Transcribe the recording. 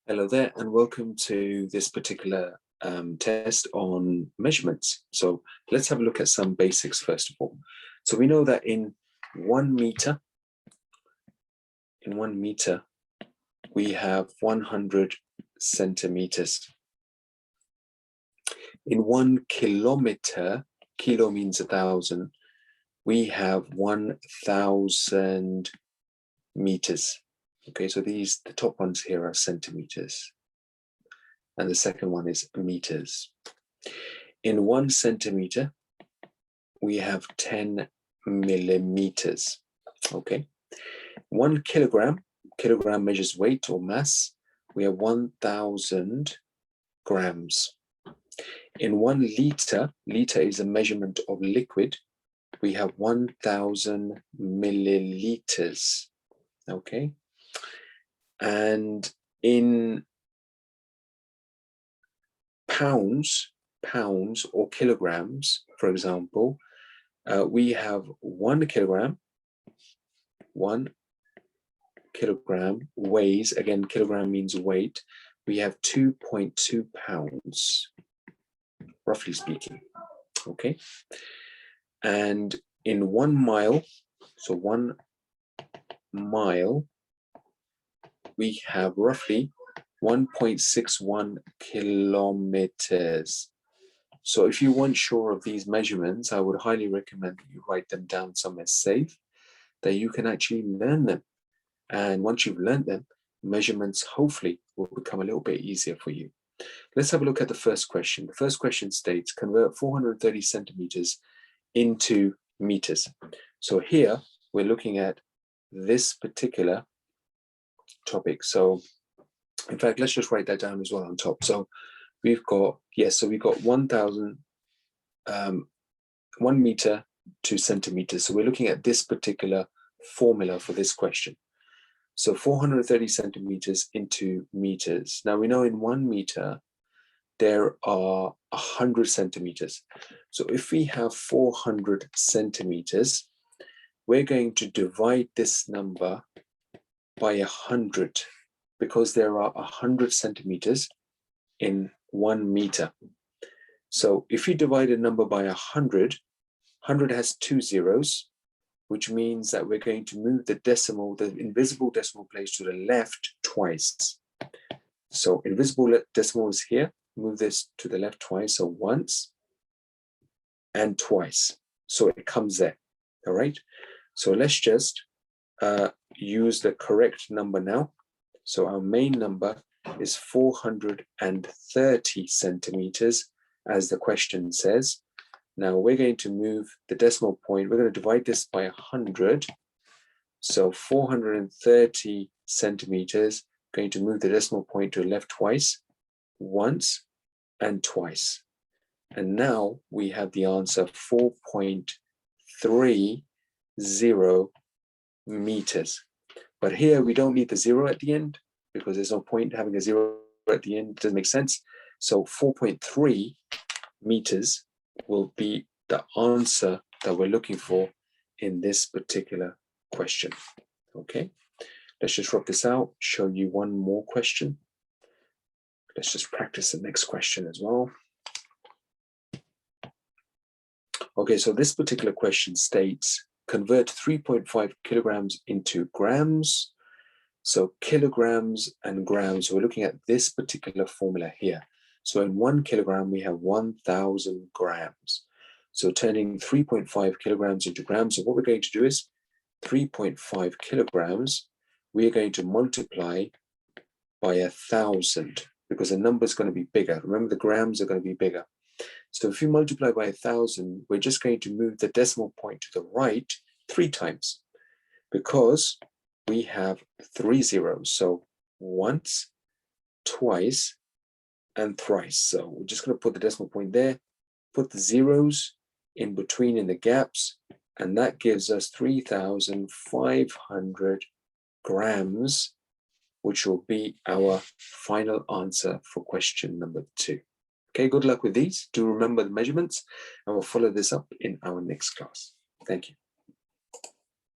Hello there, and welcome to this particular test on measurements. So let's have a look at some basics first of all. So we know that in 1 meter, we have 100 centimeters. In 1 kilometer, kilo means 1,000, we have 1,000 meters. Okay, so the top ones here are centimeters, and the second one is meters. In 1 centimeter, we have 10 millimeters. Okay, 1 kilogram measures weight or mass. We have 1,000 grams. In 1 liter is a measurement of liquid. We have 1,000 milliliters. Okay. And in pounds or kilograms, for example, we have 1 kilogram. 1 kilogram weighs, again, kilogram means weight. We have 2.2 pounds, roughly speaking. Okay. And in 1 mile, so 1 mile, we have roughly 1.61 kilometers. So if you weren't sure of these measurements, I would highly recommend that you write them down somewhere safe, that you can actually learn them. And once you've learned them, measurements hopefully will become a little bit easier for you. Let's have a look at the first question. The first question states, convert 430 centimeters into meters. So here we're looking at this particular topic. So in fact, let's just write that down as well on top. So we've got, yes, so we've got 1,000, 1 meter to centimeters. So we're looking at this particular formula for this question. So 430 centimeters into meters. Now we know in 1 meter, there are 100 centimeters. So if we have 400 centimeters, we're going to divide this number by 100, because there are 100 centimeters in 1 meter. So if you divide a number by 100, 100 has 2 zeros, which means that we're going to move the decimal, the invisible decimal place, to the left twice. So invisible decimal is here, move this to the left twice, so once and twice. So it comes there, all right? So let's just use the correct number now. So our main number is 430 centimeters, as the question says. Now we're going to move the decimal point. We're going to divide this by 100. So 430 centimeters, going to move the decimal point to the left twice, once and twice. And now we have the answer 4.30 meters. But here we don't need the 0 at the end, because there's no point having a 0 at the end. It doesn't make sense. So 4.3 meters will be the answer that we're looking for in this particular question. Okay, let's just rub this out, show you one more question. Let's just practice the next question as well. Okay, so this particular question states, convert 3.5 kilograms into grams. So kilograms and grams, we're looking at this particular formula here. So in 1 kilogram, we have 1,000 grams. So turning 3.5 kilograms into grams, so what we're going to do is 3.5 kilograms, we are going to multiply by 1,000, because the number is going to be bigger. Remember, the grams are going to be bigger. So if you multiply by 1,000, we're just going to move the decimal point to the right 3 times, because we have 3 zeros. So once, twice, and thrice. So we're just going to put the decimal point there, put the zeros in between in the gaps, and that gives us 3,500 grams, which will be our final answer for question number 2. Okay, good luck with these. Do remember the measurements, and we'll follow this up in our next class. Thank you.